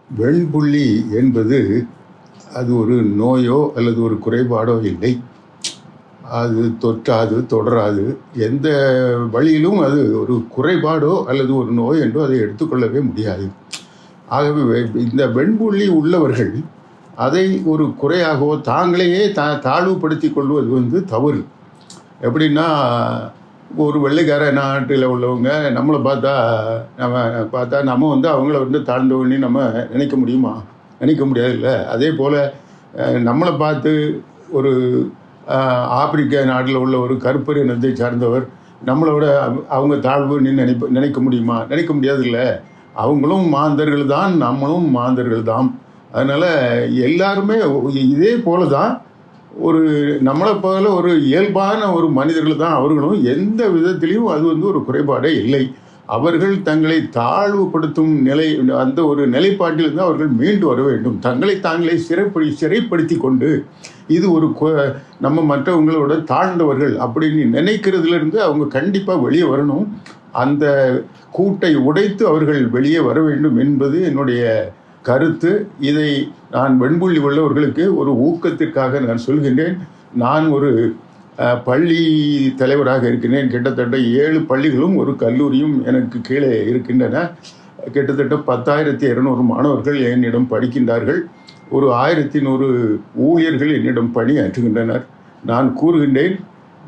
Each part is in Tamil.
வெண்புள்ளி என்பது அது ஒரு நோயோ அல்லது ஒரு குறைபாடோ இல்லை. அது தொற்றாது, தொடராது. எந்த வழியிலும் அது ஒரு குறைபாடோ அல்லது ஒரு நோய் என்றோ அதை எடுத்துக்கொள்ளவே முடியாது. ஆகவே இந்த வெண்புள்ளி உள்ளவர்கள் அதை ஒரு குறையாகவோ தாங்களையே தாழ்வுபடுத்தி கொள்வது தவறு. எப்படின்னா, ஒரு வெள்ளைக்கார நாட்டில் உள்ளவங்க நம்மளை பார்த்தா நம்ம அவங்கள தாழ்ந்தவன்னு நம்ம நினைக்க முடியுமா? நினைக்க முடியாதுல்ல. அதே போல் நம்மளை பார்த்து ஒரு ஆப்பிரிக்க நாட்டில் உள்ள ஒரு கருப்பர் இனத்தை சார்ந்தவர் நம்மளோட அவங்க தாழ்வுன்னு நினைக்க முடியுமா? நினைக்க முடியாதுல்ல. அவங்களும் மாந்தர்கள் தான், நம்மளும் மாந்தர்கள் தான். அதனால் எல்லாருமே இதே போல தான் ஒரு நம்மளை போல ஒரு இயல்பான ஒரு மனிதர்கள் தான் அவர்களும். எந்த விதத்திலையும் அது ஒரு குறைபாடே இல்லை. அவர்கள் தங்களை தாழ்வுபடுத்தும் அந்த ஒரு நிலைப்பாட்டிலிருந்து அவர்கள் மீண்டு வர வேண்டும். தங்களை தாங்களே சிறைப்படுத்தி கொண்டு இது ஒரு நம்ம மற்றவங்களோட தாழ்ந்தவர்கள் அப்படின்னு நினைக்கிறதுலேருந்து அவங்க கண்டிப்பாக வெளியே வரணும். அந்த கூட்டை உடைத்து அவர்கள் வெளியே வர வேண்டும் என்பது என்னுடைய கருத்து. இதை நான் வெண்புள்ளி உள்ளவர்களுக்கு ஒரு ஊக்கத்திற்காக நான் சொல்கின்றேன். நான் ஒரு பள்ளி தலைவராக இருக்கிறேன். கிட்டத்தட்ட 7 பள்ளிகளும் ஒரு கல்லூரியும் எனக்கு கீழே இருக்கின்றன. கிட்டத்தட்ட 10,200 மாணவர்கள் என்னிடம் படிக்கின்றார்கள். ஒரு 1,100 ஊழியர்கள் என்னிடம் பணியாற்றுகின்றனர். நான் கூறுகின்றேன்,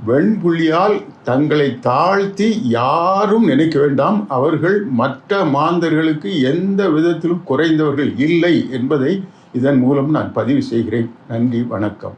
வெண்புள்ளியால் தங்களை தாழ்த்தி யாரும் நினைக்க வேண்டாம். அவர்கள் மற்ற மாந்தர்களுக்கு எந்த விதத்திலும் குறைந்தவர்கள் இல்லை என்பதை இதன் மூலம் நான் பதிவு செய்கிறேன். நன்றி, வணக்கம்.